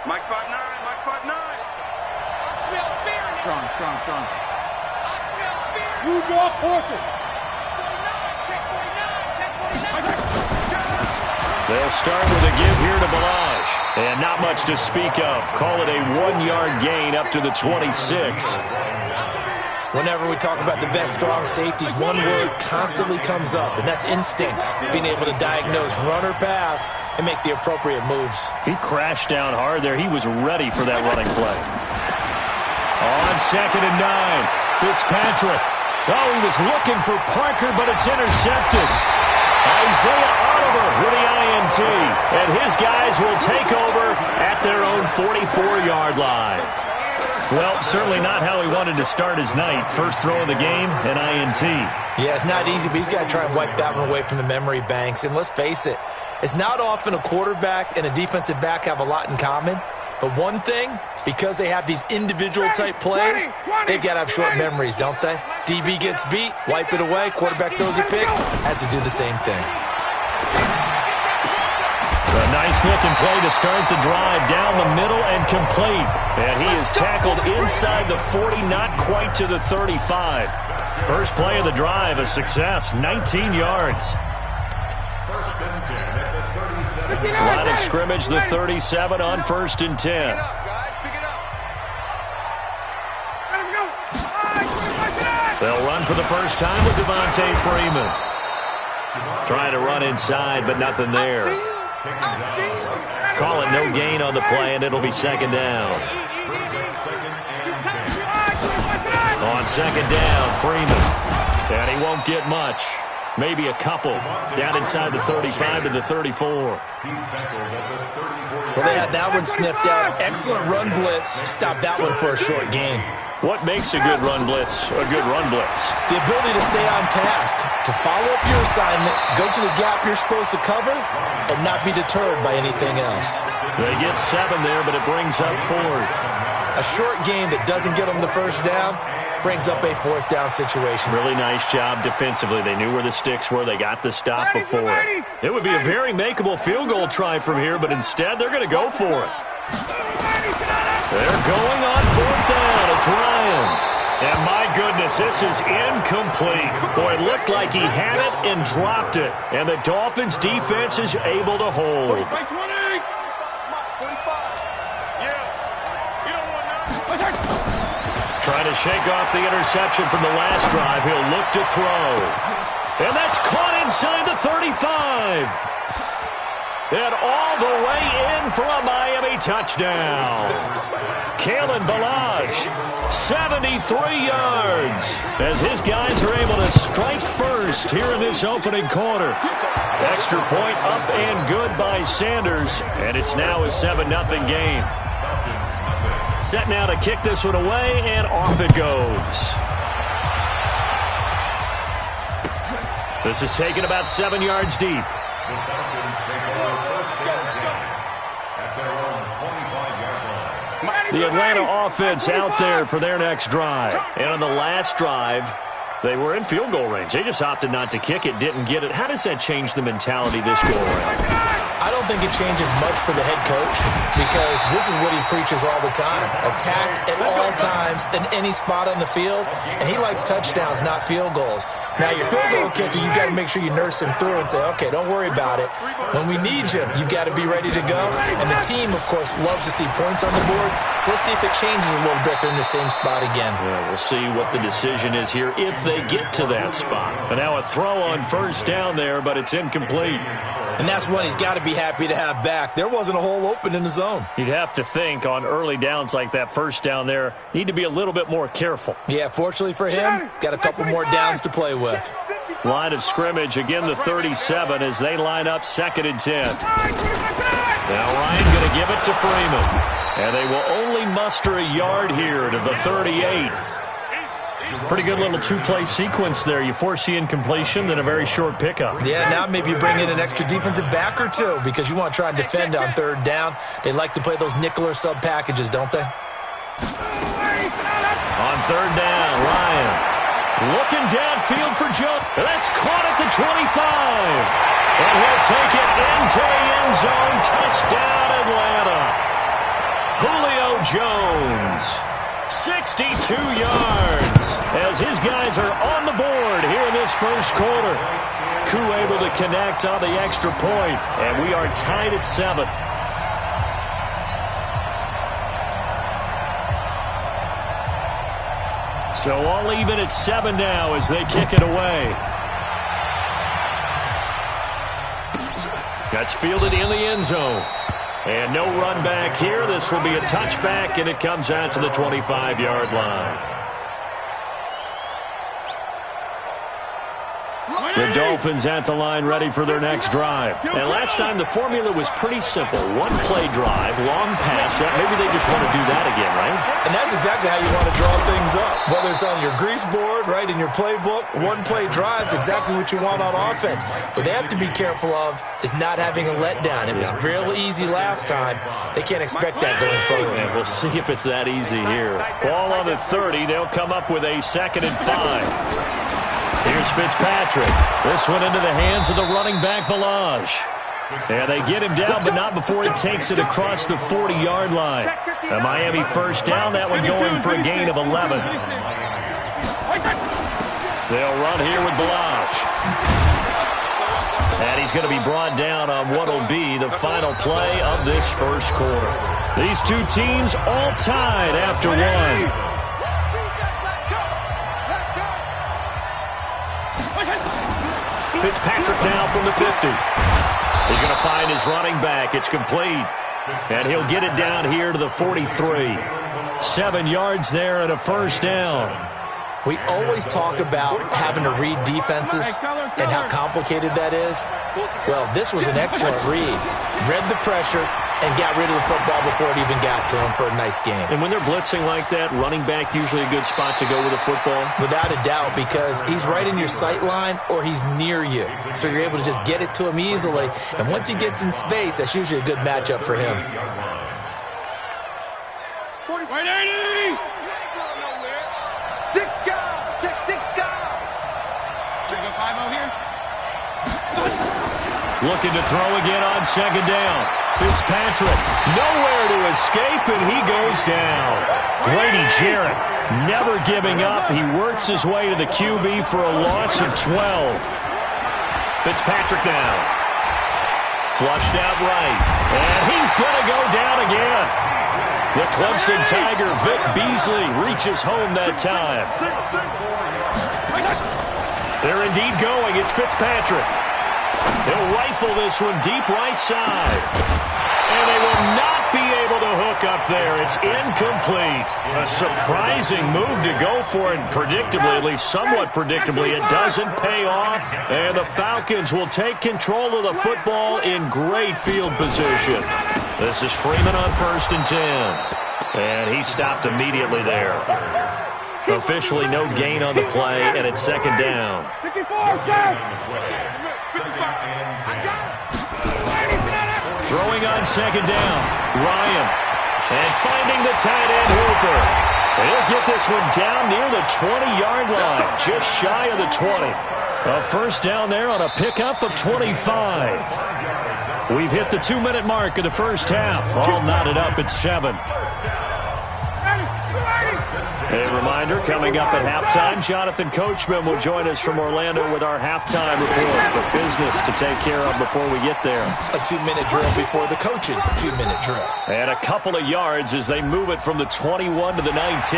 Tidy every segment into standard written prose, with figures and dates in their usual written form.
Mike 5'9", Mike 5'9". Strong. You draw portrait. They'll start with a give here to Balaj. And not much to speak of. Call it a 1-yard gain up to the 26. Whenever we talk about the best strong safeties, one word constantly comes up, and that's instinct. Being able to diagnose run or pass and make the appropriate moves. He crashed down hard there. He was ready for that running play. On 2nd and 9, Fitzpatrick. Oh, he was looking for Parker, but it's intercepted. Isaiah Oliver with the INT. And his guys will take over at their own 44-yard line. Well, certainly not how he wanted to start his night. First throw of the game, an INT. Yeah, it's not easy, but he's got to try and wipe that one away from the memory banks. And let's face it, it's not often a quarterback and a defensive back have a lot in common. But one thing, because they have these individual type plays, they've got to have short memories, don't they? DB gets beat, wipe it away, quarterback throws a pick, has to do the same thing. A nice-looking play to start the drive down the middle and complete. And he is tackled inside the 40, not quite to the 35. First play of the drive, a success, 19 yards. Line of scrimmage, the 37 on 1st and 10. They'll run for the first time with Devontae Freeman. Trying to run inside, but nothing there. Calling no gain on the play, and it'll be 2nd down. On 2nd down, Freeman. And he won't get much. Maybe a couple. Down inside the 35 to the 34. Well, they had that one sniffed out. Excellent run blitz. Stopped that one for a short gain. What makes a good run blitz a good run blitz? The ability to stay on task, to follow up your assignment, go to the gap you're supposed to cover, and not be deterred by anything else. They get 7 there, but it brings up 4th. A short gain that doesn't get them the first down brings up a 4th down situation. Really nice job defensively. They knew where the sticks were. They got the stop before it. It would be a very makeable field goal try from here, but instead they're going to go for it. They're going on 4th down. It's Ryan. And my goodness, this is incomplete. Boy, it looked like he had it and dropped it. And the Dolphins' defense is able to hold. Trying to shake off the interception from the last drive. He'll look to throw. And that's caught inside the 35. And all the way in for a Miami touchdown. Kalen Balaj, 73 yards. As his guys are able to strike first here in this opening quarter. Extra point up and good by Sanders. And it's now a 7-0 game. Set now to kick this one away, and off it goes. This is taken about 7 yards deep. The Atlanta offense out there for their next drive. And on the last drive, they were in field goal range. They just opted not to kick it, didn't get it. How does that change the mentality this go around? I don't think it changes much for the head coach because this is what he preaches all the time. Attack at all times in any spot on the field, and he likes touchdowns, not field goals. Now, your field goal kicker, you've got to make sure you nurse him through and say, okay, don't worry about it. When we need you, you've got to be ready to go. And the team, of course, loves to see points on the board. So let's see if it changes a little bit if they're in the same spot again. Yeah, we'll see what the decision is here if they get to that spot. And now a throw on 1st down there, but it's incomplete. And that's one he's got to be happy to have back. There wasn't a hole open in the zone. You'd have to think on early downs like that 1st down there, need to be a little bit more careful. Yeah, fortunately for him, got a couple more downs to play with. Line of scrimmage, again the 37 as they line up 2nd and 10. Now Ryan going to give it to Freeman. And they will only muster a yard here to the 38. Pretty good little 2-play sequence there. You force the incompletion, then a very short pickup. Yeah, now maybe you bring in an extra defensive back or two because you want to try and defend on 3rd down. They like to play those nickel or sub packages, don't they? On 3rd down, Ryan looking downfield for jump. That's caught at the 25. And he'll take it into the end zone. Touchdown, Atlanta. 62 yards as his guys are on the board here in this first quarter. Koo able to connect on the extra point, and we are tied at 7. So all even at 7 now as they kick it away. That's fielded in the end zone. And no run back here. This will be a touchback, and it comes out to the 25-yard line. The Dolphins at the line ready for their next drive. And last time the formula was pretty simple. One-play drive, long pass. Maybe they just want to do that again, right? And that's exactly how you want to draw things up. Whether it's on your grease board, right, in your playbook, one-play drive's exactly what you want on offense. What they have to be careful of is not having a letdown. It was real easy last time. They can't expect that going forward. And we'll see if it's that easy here. Ball on the 30. They'll come up with a 2nd and 5. Here's Fitzpatrick. This one into the hands of the running back, Balaj. And they get him down, but not before he takes it across the 40-yard line. A Miami first down, that one going for a gain of 11. They'll run here with Balaj. And he's going to be brought down on what will be the final play of this first quarter. These two teams all tied after one. Fitzpatrick now from the 50. He's going to find his running back. It's complete. And he'll get it down here to the 43. 7 yards there and a first down. We always talk about having to read defenses and how complicated that is. Well, this was an excellent read. Read the pressure and got rid of the football before it even got to him for a nice game. And when they're blitzing like that, running back usually a good spot to go with a football? Without a doubt, because he's right in your sight line or he's near you. So you're able to just get it to him easily. And once he gets in space, that's usually a good matchup for him. Looking to throw again on 2nd down. Fitzpatrick, nowhere to escape, and he goes down. Grady Jarrett never giving up. He works his way to the QB for a loss of 12. Fitzpatrick now. Flushed out right. And he's going to go down again. The Clemson Tiger, Vic Beasley, reaches home that time. They're indeed going. It's Fitzpatrick. They'll rifle this one deep right side. And they will not be able to hook up there. It's incomplete. A surprising move to go for it. Predictably, at least somewhat predictably, it doesn't pay off. And the Falcons will take control of the football in great field position. This is Freeman on 1st and 10. And he stopped immediately there. Officially no gain on the play, and it's 2nd down. Throwing on 2nd down. Ryan. And finding the tight end Hooper. He'll get this one down near the 20-yard line. Just shy of the 20. A first down there on a pickup of 25. We've hit the 2-minute mark of the first half. All knotted up at 7. A reminder, coming up at halftime, Jonathan Coachman will join us from Orlando with our halftime report. But business to take care of before we get there. A 2-minute drill before the coach's 2-minute drill. And a couple of yards as they move it from the 21 to the 19.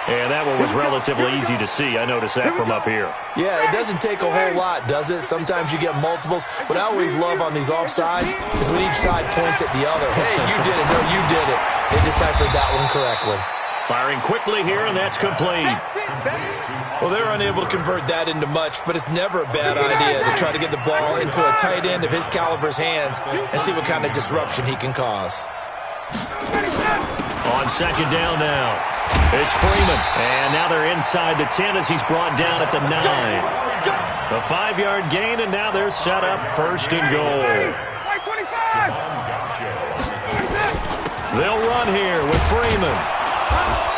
And that one was relatively easy to see. I noticed that from up here. Yeah, it doesn't take a whole lot, does it? Sometimes you get multiples. What I always love on these offsides is when each side points at the other. Hey, you did it. No, you did it. They deciphered that one correctly. Firing quickly here, and that's complete. Well, they're unable to convert that into much, but it's never a bad idea to try to get the ball into a tight end of his caliber's hands and see what kind of disruption he can cause. On 2nd down now, it's Freeman. And now they're inside the 10 as he's brought down at the 9. A 5-yard gain, and now they're set up 1st and goal. They'll run here with Freeman.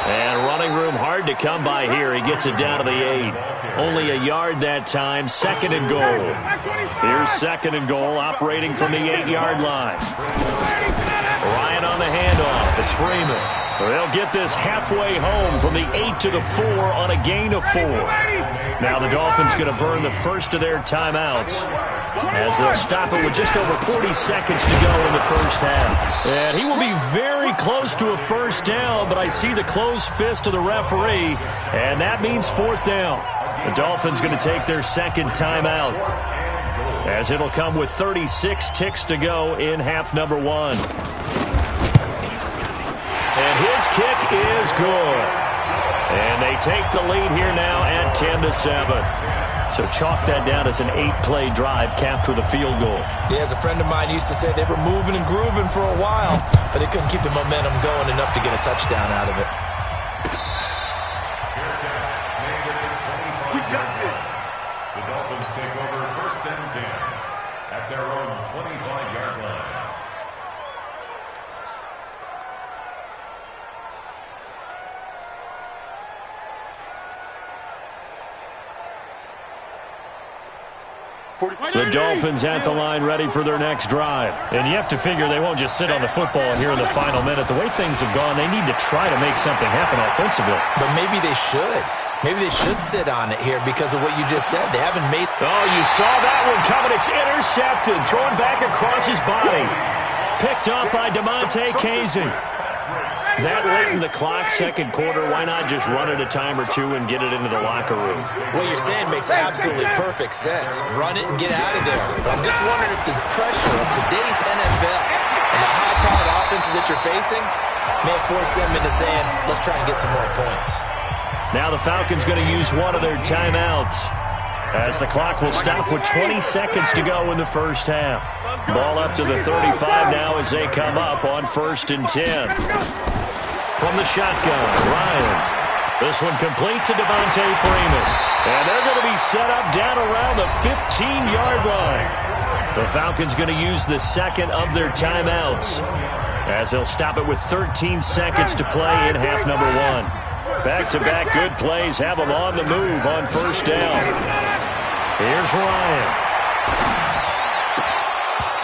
And running room hard to come by here. He gets it down to the 8. Only a yard that time. 2nd and goal. Here's 2nd and goal operating from the 8-yard line. Ryan on on the handoff. It's Freeman. They'll get this halfway home from the 8 to the 4 on a gain of 4. Now the Dolphins going to burn the first of their timeouts as they'll stop it with just over 40 seconds to go in the first half. And he will be very close to a first down, but I see the closed fist of the referee, and that means fourth down. The Dolphins going to take their second timeout as it'll come with 36 ticks to go in half number 1. And his kick is good. And they take the lead here now at 10-7. So chalk that down as an 8-play drive capped with a field goal. Yeah, as a friend of mine used to say, they were moving and grooving for a while, but they couldn't keep the momentum going enough to get a touchdown out of it. We got this. The Dolphins take over first and 10 at their own 25-yard line. The Dolphins at the line ready for their next drive. And you have to figure they won't just sit on the football here in the final minute. The way things have gone, they need to try to make something happen offensively. But maybe they should. Maybe they should sit on it here because of what you just said. They haven't made... Oh, you saw that one coming. It's intercepted. Thrown back across his body. Picked up by DeMonte Casey. That late in the clock, second quarter, why not just run it a time or two and get it into the locker room? What you're saying makes absolutely perfect sense. Run it and get out of there. But I'm just wondering if the pressure of today's NFL and the high-powered offenses that you're facing may force them into saying, let's try and get some more points. Now the Falcons going to use one of their timeouts as the clock will stop with 20 seconds to go in the first half. Ball up to the 35 now as they come up on 1st and 10. From the shotgun, Ryan. This one complete to Devontae Freeman. And they're going to be set up down around the 15-yard line. The Falcons going to use the second of their timeouts as they'll stop it with 13 seconds to play in half number 1. Back-to-back good plays have them on the move on first down. Here's Ryan.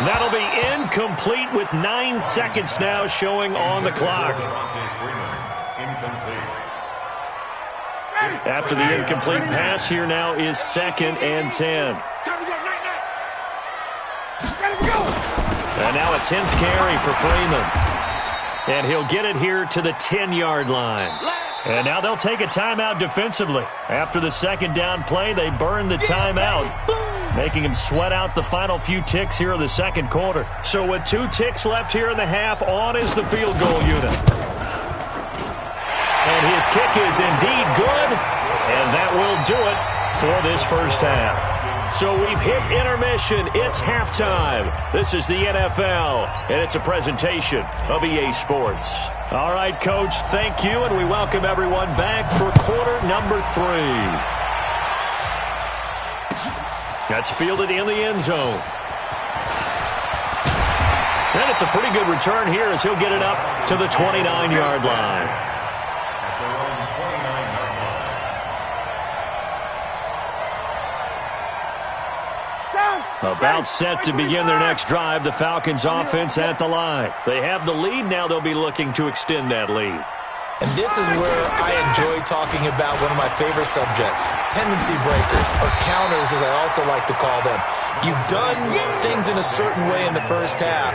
That'll be incomplete with 9 seconds now showing on the clock. After the incomplete pass, here now is 2nd and 10. And now a 10th carry for Freeman. And he'll get it here to the 10-yard line. And now they'll take a timeout defensively. After the second down play, they burn the timeout, making him sweat out the final few ticks here in the second quarter. So with 2 ticks left here in the half, on is the field goal unit. And his kick is indeed good, and that will do it for this first half. So we've hit intermission. It's halftime. This is the NFL, and it's a presentation of EA Sports. All right, Coach, thank you, and we welcome everyone back for quarter number 3. That's fielded in the end zone. And it's a pretty good return here as he'll get it up to the 29-yard line. About set to begin their next drive, the Falcons offense at the line. They have the lead. Now they'll be looking to extend that lead. And this is where I enjoy talking about one of my favorite subjects, tendency breakers, or counters as I also like to call them. You've done things in a certain way in the first half,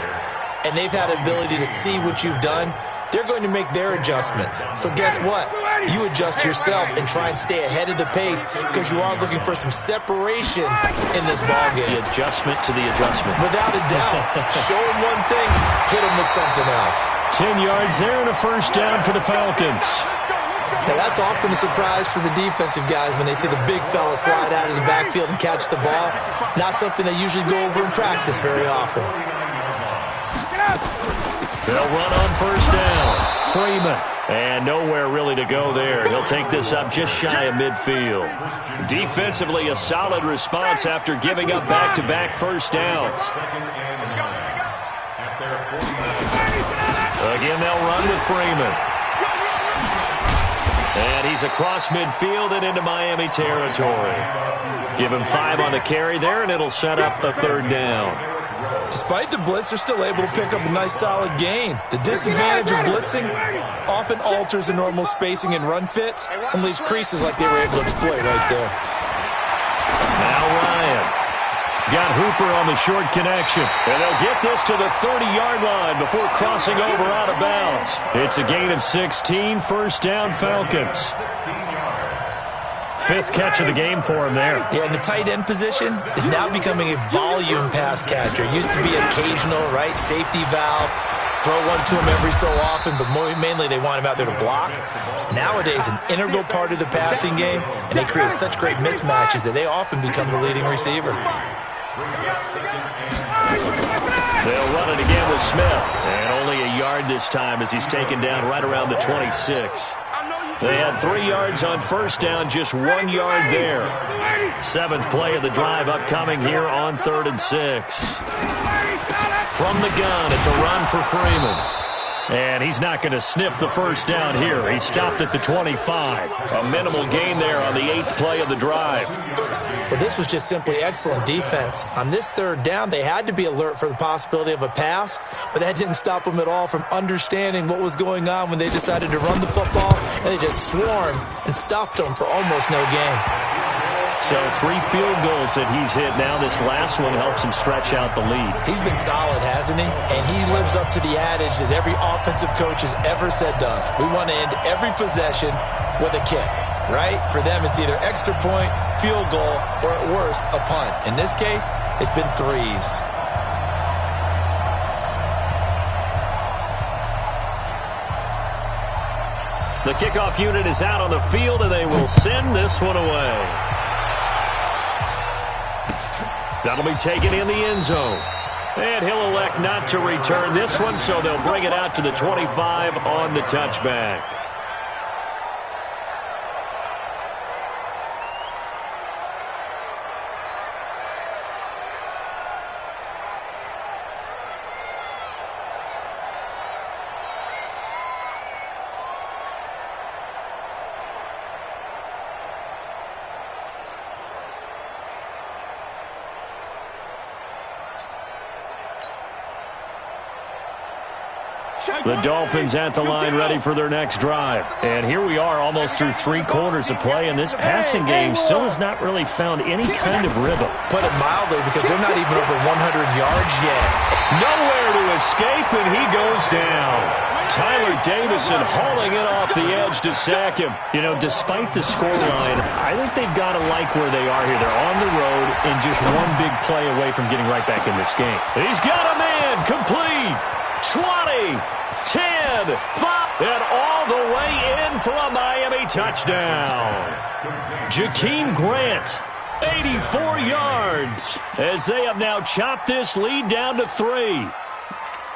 and they've had the ability to see what you've done. They're going to make their adjustments. So guess what? You adjust yourself and try and stay ahead of the pace because you are looking for some separation in this ballgame. The adjustment to the adjustment. Without a doubt. Show them one thing, hit them with something else. 10 yards there and a first down for the Falcons. Now that's often a surprise for the defensive guys when they see the big fella slide out of the backfield and catch the ball. Not something they usually go over in practice very often. They'll run on first down. Freeman. And nowhere really to go there. He'll take this up just shy of midfield. Defensively, a solid response after giving up back-to-back first downs. Again, they'll run with Freeman. And he's across midfield and into Miami territory. Give him 5 on the carry there, and it'll set up a third down. Despite the blitz, they're still able to pick up a nice, solid gain. The disadvantage of blitzing often alters the normal spacing and run fits and leaves creases like they were able to exploit right there. Now Ryan. He's got Hooper on the short connection. And they'll get this to the 30-yard line before crossing over out of bounds. It's a gain of 16, first down Falcons. 5th catch of the game for him there. Yeah, and the tight end position is now becoming a volume pass catcher. It used to be occasional, right? Safety valve. Throw one to him every so often, but mainly they want him out there to block. Nowadays, an integral part of the passing game, and they create such great mismatches that they often become the leading receiver. They'll run it again with Smith. And only a yard this time as he's taken down right around the 26. They had 3 yards on first down, just 1 yard there. 7th play of the drive upcoming here on 3rd and 6. From the gun, it's a run for Freeman. And he's not going to sniff the first down here. He stopped at the 25. A minimal gain there on the 8th play of the drive. Well, this was just simply excellent defense. On this 3rd down, they had to be alert for the possibility of a pass, but that didn't stop them at all from understanding what was going on when they decided to run the football, and they just swarmed and stuffed them for almost no gain. So 3 field goals that he's hit now. This last one helps him stretch out the lead. He's been solid, hasn't he? And he lives up to the adage that every offensive coach has ever said to us. We want to end every possession with a kick, right? For them, it's either extra point, field goal, or at worst, a punt. In this case, it's been 3s. The kickoff unit is out on the field, and they will send this one away. That'll be taken in the end zone. And he'll elect not to return this one, so they'll bring it out to the 25 on the touchback. The Dolphins at the line ready for their next drive. And here we are almost through 3 quarters of play, and this passing game still has not really found any kind of rhythm. Put it mildly, because they're not even over 100 yards yet. Nowhere to escape, and he goes down. Tyler Davison hauling it off the edge to sack him. You know, despite the scoreline, I think they've got to like where they are here. They're on the road and just one big play away from getting right back in this game. He's got a man complete. 20, 10, 5, and all the way in for a Miami touchdown. Jakeem Grant, 84 yards, as they have now chopped this lead down to 3.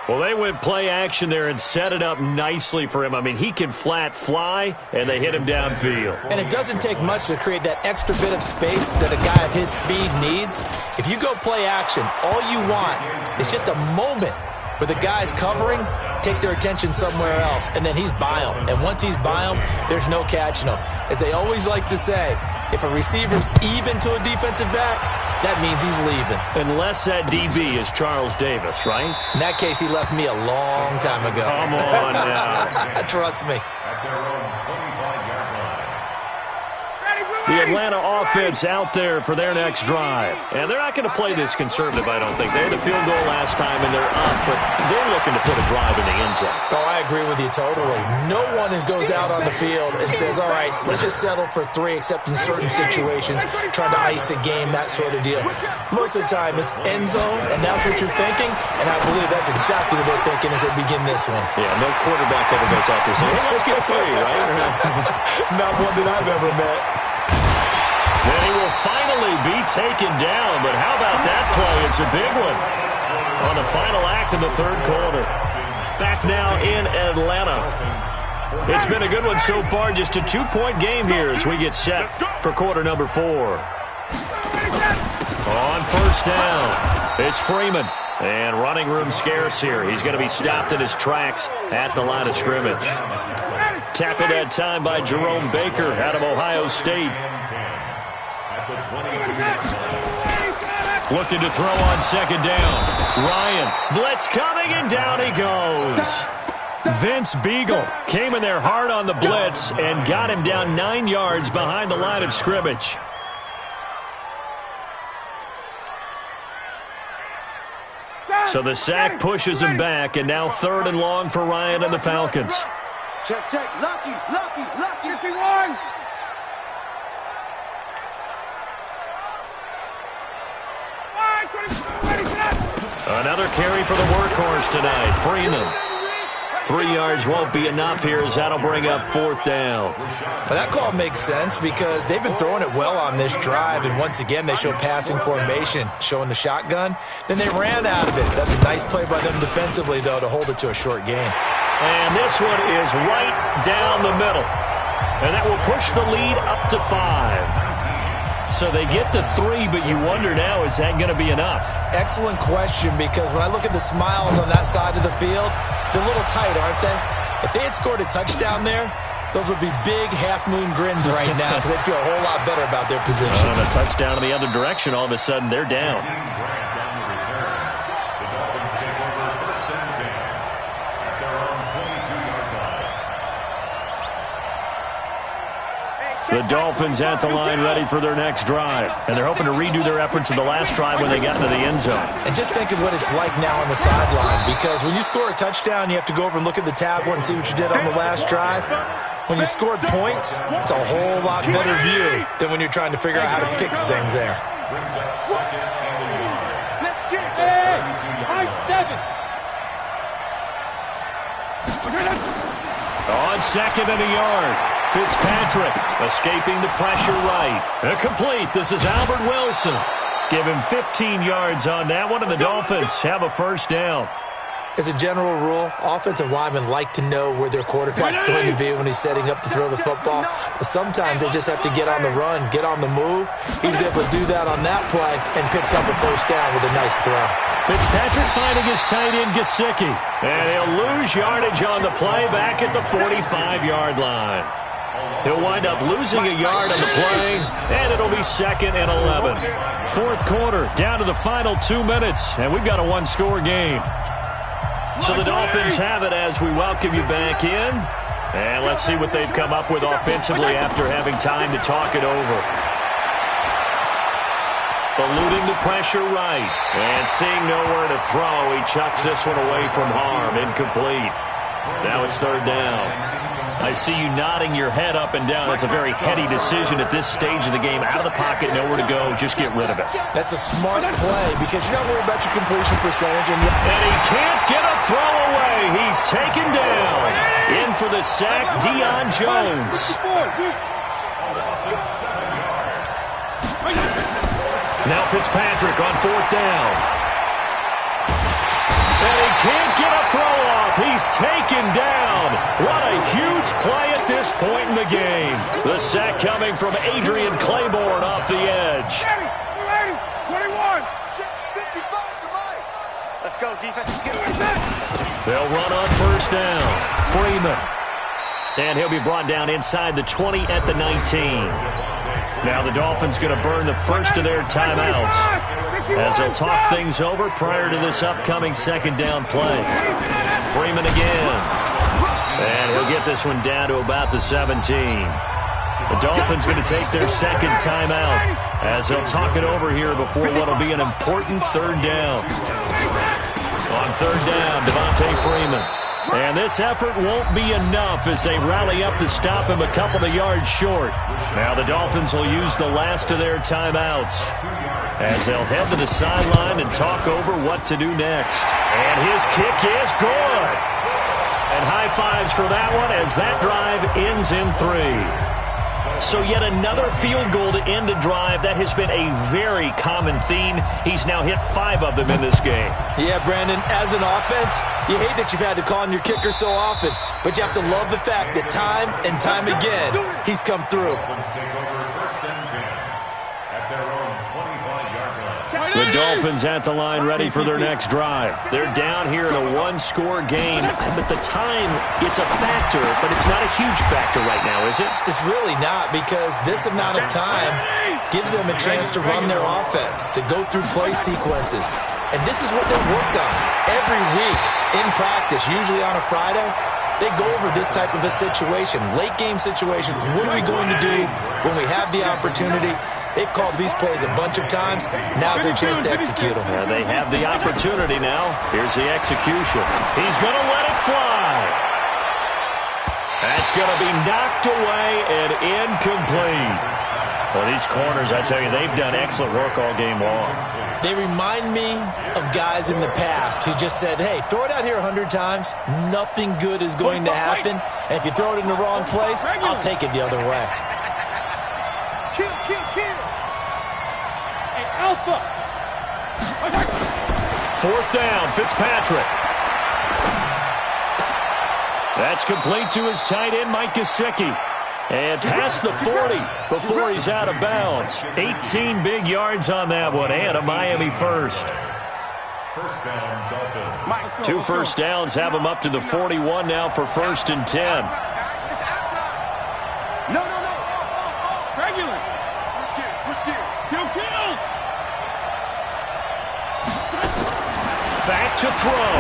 Well, they went play action there and set it up nicely for him. I mean, he can flat fly, and they hit him downfield. And it doesn't take much to create that extra bit of space that a guy of his speed needs. If you go play action, all you want is just a moment where the guys covering take their attention somewhere else, and then he's by them. And once he's by them, there's no catching him. As they always like to say, if a receiver's even to a defensive back, that means he's leaving. Unless that DB is Charles Davis, right? In that case, he left me a long time ago. Come on now. Trust me. At their own 25-yard line. The Atlanta offense out there for their next drive. And they're not going to play this conservative, I don't think. They had a field goal last time, and they're up, but they're looking to put a drive in the end zone. Oh, I agree with you totally. No one goes out on the field and says, all right, let's just settle for 3, except in certain situations, trying to ice a game, that sort of deal. Most of the time, it's end zone, and that's what you're thinking, and I believe that's exactly what they're thinking as they begin this one. Yeah, no quarterback ever goes out there saying, hey, let's get 3, right? Not one that I've ever met. Then he will finally be taken down, but how about that play? It's a big one on the final act of the 3rd quarter. Back now in Atlanta. It's been a good one so far, just a 2-point game here as we get set for quarter number 4. On first down, it's Freeman. And running room scarce here. He's going to be stopped in his tracks at the line of scrimmage. Tackled that time by Jerome Baker out of Ohio State. Looking to throw on second down. Ryan, blitz coming, and down he goes. Vince Beagle came in there hard on the blitz and got him down 9 yards behind the line of scrimmage. So the sack pushes him back, and now 3rd and long for Ryan and the Falcons. Check. Lucky. 51. Another carry for the workhorse tonight, Freeman. 3 yards won't be enough here as that'll bring up 4th down. Well, that call makes sense because they've been throwing it well on this drive, and once again they show passing formation, showing the shotgun. Then they ran out of it. That's a nice play by them defensively, though, to hold it to a short gain. And this one is right down the middle. And that will push the lead up to 5. So they get to 3, but you wonder now, is that going to be enough? Excellent question, because when I look at the smiles on that side of the field, they're a little tight, aren't they? If they had scored a touchdown there, those would be big half-moon grins right now because they'd feel a whole lot better about their position. On a touchdown in the other direction, all of a sudden they're down. The Dolphins at the line ready for their next drive. And they're hoping to redo their efforts in the last drive when they got into the end zone. And just think of what it's like now on the sideline, because when you score a touchdown, you have to go over and look at the tablet and see what you did on the last drive. When you scored points, it's a whole lot better view than when you're trying to figure out how to fix things there. Let's get it. On 2nd and a yard. Fitzpatrick escaping the pressure right. Complete. This is Albert Wilson. Give him 15 yards on that one, and the Dolphins have a 1st down. As a general rule, offensive linemen like to know where their quarterback's going to be when he's setting up to throw the football. But sometimes they just have to get on the run, get on the move. He was able to do that on that play and picks up a 1st down with a nice throw. Fitzpatrick finding his tight end, Gesicki. And he'll lose yardage on the play back at the 45-yard line. He'll wind up losing a yard on the play, and it'll be 2nd and 11. 4th quarter, down to the final 2 minutes, and we've got a 1-score game. So the Dolphins have it as we welcome you back in. And let's see what they've come up with offensively after having time to talk it over. Eluding the pressure right. And seeing nowhere to throw, he chucks this one away from harm. Incomplete. Now it's 3rd down. I see you nodding your head up and down. That's a very heady decision at this stage of the game. Out of the pocket, nowhere to go. Just get rid of it. That's a smart play because you're not worried about your completion percentage. And he can't get a throw away. He's taken down. In for the sack, Deion Jones. Now Fitzpatrick on 4th down. And he can't get a throw off. He's taken down. What a huge play at this point in the game. The sack coming from Adrian Claiborne off the edge. 21. 55 to Mike. Let's go, defense. They'll run on 1st down. Freeman. And he'll be brought down inside the 20 at the 19. Now the Dolphins going to burn the first of their timeouts as they'll talk things over prior to this upcoming 2nd down play. Freeman again. And he'll get this one down to about the 17. The Dolphins going to take their 2nd timeout as they'll talk it over here before what will be an important 3rd down. On 3rd down, Devontae Freeman. And this effort won't be enough as they rally up to stop him a couple of yards short. Now the Dolphins will use the last of their timeouts as they'll head to the sideline and talk over what to do next. And his kick is good. And high fives for that one as that drive ends in 3. So yet another field goal to end a drive. That has been a very common theme. He's now hit 5 of them in this game. Yeah, Brandon, as an offense, you hate that you've had to call on your kicker so often, but you have to love the fact that time and time again, he's come through. Take over 1st and 10 at their own 25-yard line. The Dolphins at the line ready for their next drive. They're down here in a one-score game. But the time, it's a factor, but it's not a huge factor right now, is it? It's really not, because this amount of time gives them a chance to run their offense, to go through play sequences. And this is what they work on every week in practice, usually on a Friday. They go over this type of a situation, late-game situation. What are we going to do when we have the opportunity? They've called these plays a bunch of times. Now's their chance to execute them. They have the opportunity now. Here's the execution. He's going to let it fly. That's going to be knocked away and incomplete. Well, these corners, I tell you, they've done excellent work all game long. They remind me of guys in the past who just said, hey, throw it out here 100 times. Nothing good is going to happen. And if you throw it in the wrong place, I'll take it the other way. Kill. Hey, Alpha. Fourth down, Fitzpatrick. That's complete to his tight end, Mike Gesicki. And past the 40 before he's out of bounds. 18 big yards on that one, and a Miami first. First down, Dolphins. 2 first downs have him up to the 41 now for 1st and 10. No. Regular. Switch gears. Kill. Back to throw.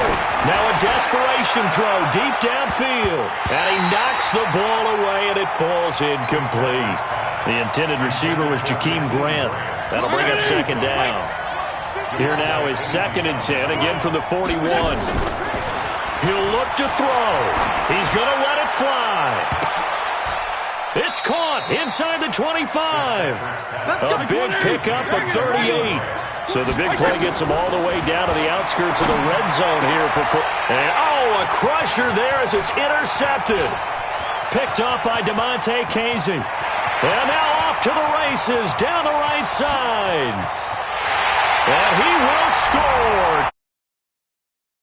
Now a desperation throw deep downfield. And he knocks the ball away, and it falls incomplete. The intended receiver was Jakeem Grant. That'll bring up 2nd down. Here now is 2nd and 10, again from the 41. He'll look to throw. He's going to let it fly. It's caught inside the 25. A big pickup of 38. So the big play gets him all the way down to the outskirts of the red zone here for and a crusher there as it's intercepted. Picked up by DeMonte Casey. And now off to the races down the right side.